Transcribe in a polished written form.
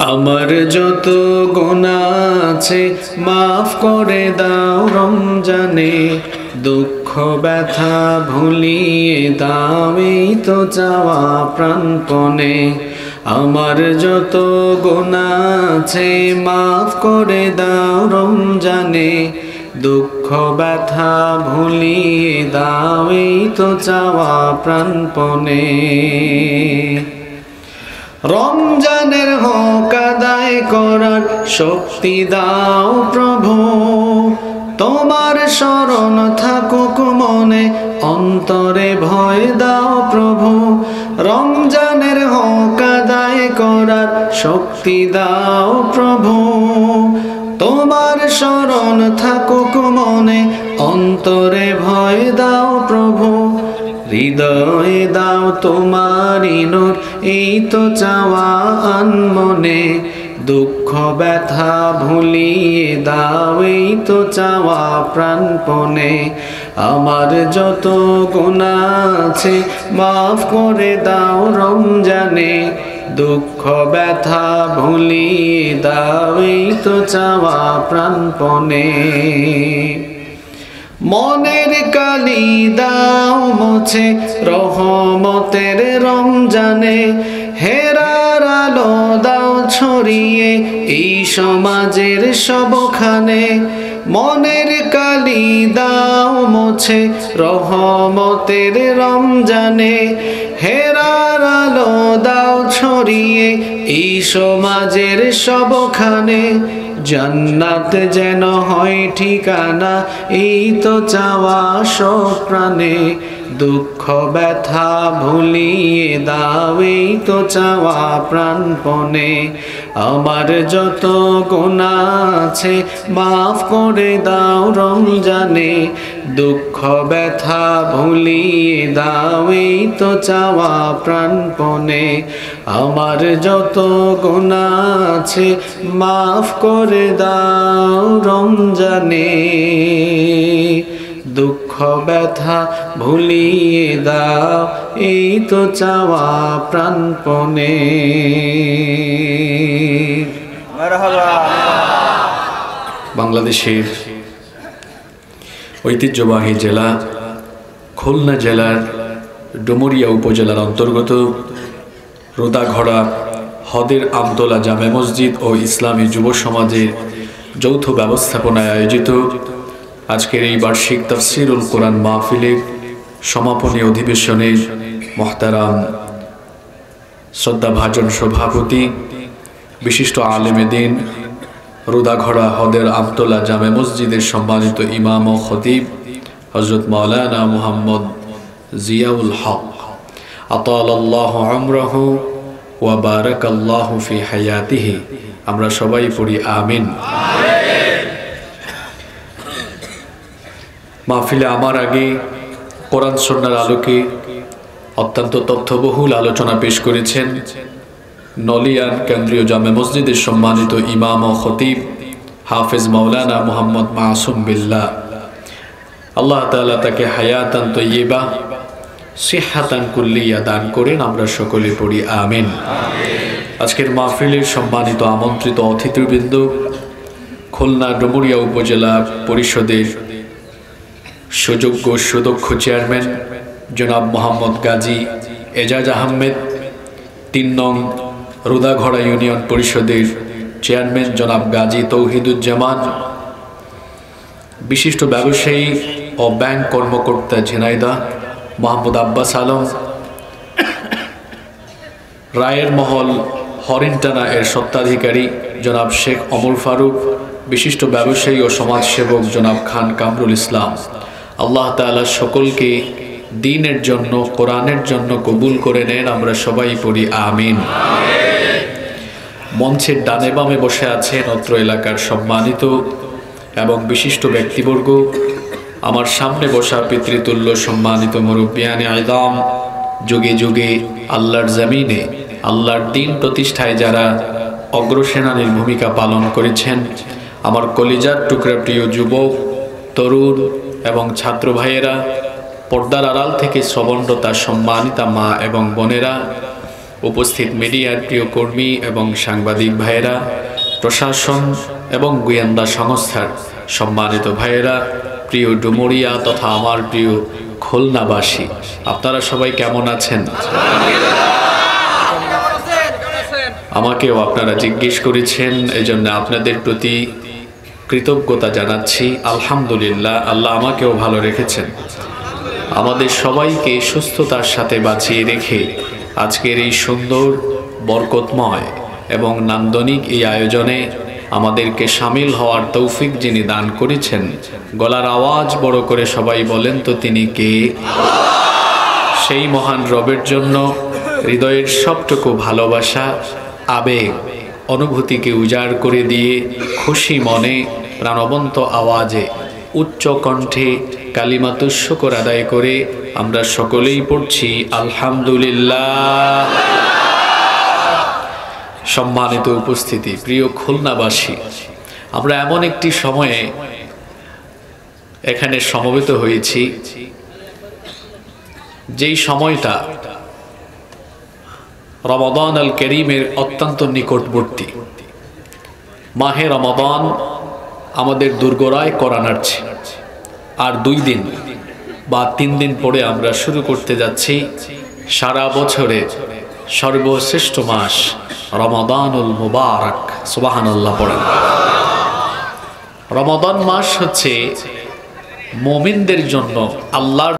আমার যত গুনাহ আছে মাফ করে দাও রমজানে, দুঃখ ব্যথা ভুলিয়ে দাও এই তো চাওয়া প্রাণপণে। আমার যত গুনাহ আছে মাফ করে দাও রমজানে, দুঃখ ব্যথা ভুলিয়ে দাও এই তো চাওয়া প্রাণপণে। রমজানের হক আদায় করার শক্তি দাও প্রভু, তোমার শরণ থাকুক মনে, অন্তরে ভয় দাও প্রভু। রমজানের হক আদায় করার শক্তি দাও প্রভু, তোমার শরণ থাকুক মনে, অন্তরে ভয় দাও প্রভু। হৃদয়ে দাও তোমারি নূর এই তো চাওয়া আনমনে, দুঃখ ব্যথা ভুলিয়ে দাও এই তো চাওয়া প্রাণপণে। আমার যত গুনাহ আছে মাফ করে দাও রমজানে, দুঃখ ব্যথা ভুলিয়ে দাও এই তো চাওয়া প্রাণপণে। মনের কালি দাও মুছে রহমতের রমজানে, হেরার আলো দাও ছড়িয়ে এই সমাজের সবখানে। মনের কালি দাও মুছে রহমতের রমজানে, হেরার আলো দাও ছড়িয়ে এই সমাজের সবখানে। জান্নাত যেন হয় ঠিকানা এই তো চাওয়া সব প্রাণে, দুঃখ ব্যথা ভুলিয়ে দাও এই তো চাওয়া প্রাণপণে। আমার যত গুনাহ আছে মাফ করে দাও রমজানে, দুঃখ ব্যথা ভুলিয়ে দাও এই তো চাওয়া প্রাণপণে। আমার যত গুনাহ আছে মাফ করে দাও রমজানে, দুঃখ ব্যথা ভুলিয়ে দাও এই তো চাওয়া প্রাণপণে। বাংলাদেশের ঐতিহ্যবাহী জেলা খুলনা জেলার ডুমুরিয়া উপজেলার অন্তর্গত রোদাঘড়া হদের আমতলা জামে মসজিদ ও ইসলামী যুব সমাজের যৌথ ব্যবস্থাপনায় আয়োজিত আজকের এই বার্ষিক তাফসিরুল কোরআন মাহফিলের সমাপনী অধিবেশনে মুহতারাম শ্রদ্ধাভাজন সভাপতি বিশিষ্ট আলেমে দ্বীন রোদাঘড়া হদের আমতলা জামে মসজিদের সম্মানিত ইমাম ও খতিব হযরত মাওলানা মুহাম্মদ জিয়াউল হক আতালাল্লাহু আমরাহু ওয়া বারাকাল্লাহু ফি হায়াতিহি, আমরা সবাই পড়ি আমিন। মাহফিলে আমার আগে কোরআন সুন্নাহর আলোকে অত্যন্ত তথ্যবহুল আলোচনা পেশ করেছেন নলিয়ান কেন্দ্রীয় জামে মসজিদের সম্মানিত ইমাম ও খতিব হাফেজ মাওলানা মুহাম্মদ মাসুম বিল্লাহ। আল্লাহ তাআলা তাকে হায়াতান তয়্যিবা সিহহাতান কুল্লিয়া দান করেন, আমরা সকলে পড়ি আমিন। আজকের মাহফিলের সম্মানিত আমন্ত্রিত অতিথিবৃন্দ, খুলনা ডুমুরিয়া উপজেলা পরিষদের সুযোগ্য সুদক্ষ চেয়ারম্যান জনাব মোহাম্মদ গাজী এজাজ আহমেদ, ৩ নং রোদাঘড়া ইউনিয়ন পরিষদের চেয়ারম্যান জনাব গাজী তৌহিদুজ্জামান, বিশিষ্ট ব্যবসায়ী ও ব্যাংক কর্মকর্তা ঝিনাইদহ মোহাম্মদ আব্বাস আলম, রায়ের মহল হরিণটানা এর স্বত্বাধিকারী জনাব শেখ অমর ফারুক, বিশিষ্ট ব্যবসায়ী ও সমাজসেবক জনাব খান কামরুল ইসলাম। আল্লাহ তাআলা সকলকে দ্বীনের জন্য কোরআনের জন্য কবুল করে নেন, আমরা সবাই পড়ি আমিন। মঞ্চের ডানে বামে বসে আছেন অত্র এলাকার সম্মানিত এবং বিশিষ্ট ব্যক্তিবর্গ, আমার সামনে বসা পিতৃতুল্য সম্মানিত মুরব্বিয়ানে আযম, যুগে যুগে আল্লাহর জমিনে আল্লাহর দ্বীন প্রতিষ্ঠায় যারা অগ্রসেনানীর ভূমিকা পালন করেছেন, আমার কলিজার টুকরা প্রিয় যুবক, তরুণ এবং ছাত্র ভাইয়েরা, পর্দার আড়াল থেকে শ্রবণরতা সম্মানিতা মা এবং বোনেরা, উপস্থিত মিডিয়ার প্রিয় কর্মী এবং সাংবাদিক ভাইয়েরা, প্রশাসন এবং গোয়েন্দা সংস্থার সম্মানিত ভাইয়েরা, প্রিয় ডুমুরিয়া তথা আমার প্রিয় খুলনাবাসী, আপনারা সবাই কেমন আছেন? আমাকেও আপনারা জিজ্ঞেস করেছেন, এজন্য আপনাদের প্রতি কৃতজ্ঞতা জানাচ্ছি। আলহামদুলিল্লাহ, আল্লাহ আমাকেও ভালো রেখেছেন। আমাদের সবাইকে সুস্থতার সাথে বাঁচিয়ে রেখে আজকের এই সুন্দর, বরকতময় এবং নান্দনিক এই আয়োজনে আমাদেরকে সামিল হওয়ার তৌফিক যিনি দান করেছেন, গলার আওয়াজ বড় করে সবাই বলেন তো তিনি কে? সেই মহান রবের জন্য হৃদয়ের সবটুকু ভালোবাসা, আবেগ, অনুভূতিকে উজাড় করে দিয়ে খুশি মনে প্রাণবন্ত আওয়াজে উচ্চ কণ্ঠে কালিমাতুশ শুকর আদায় করে আমরা সকলেই পড়ছি আলহামদুলিল্লাহ। সম্মানিত উপস্থিতি, প্রিয় খুলনাবাসী, আমরা এমন একটি সময়ে এখানে সমবেত হয়েছি যেই সময়টা রমাদান আল করিমের অত্যন্ত নিকটবর্তী। মাহে রমাদান আমাদের দুর্গরায় করা নাড়ছে, আর 2 দিন বা 3 দিন পরে আমরা শুরু করতে যাচ্ছি সারা বছরের সর্বশ্রেষ্ঠ মাস রমাদানুল মুবারক। সুবহানাল্লাহ পড়েন। রমাদান মাস হচ্ছে মুমিনদের জন্য আল্লাহর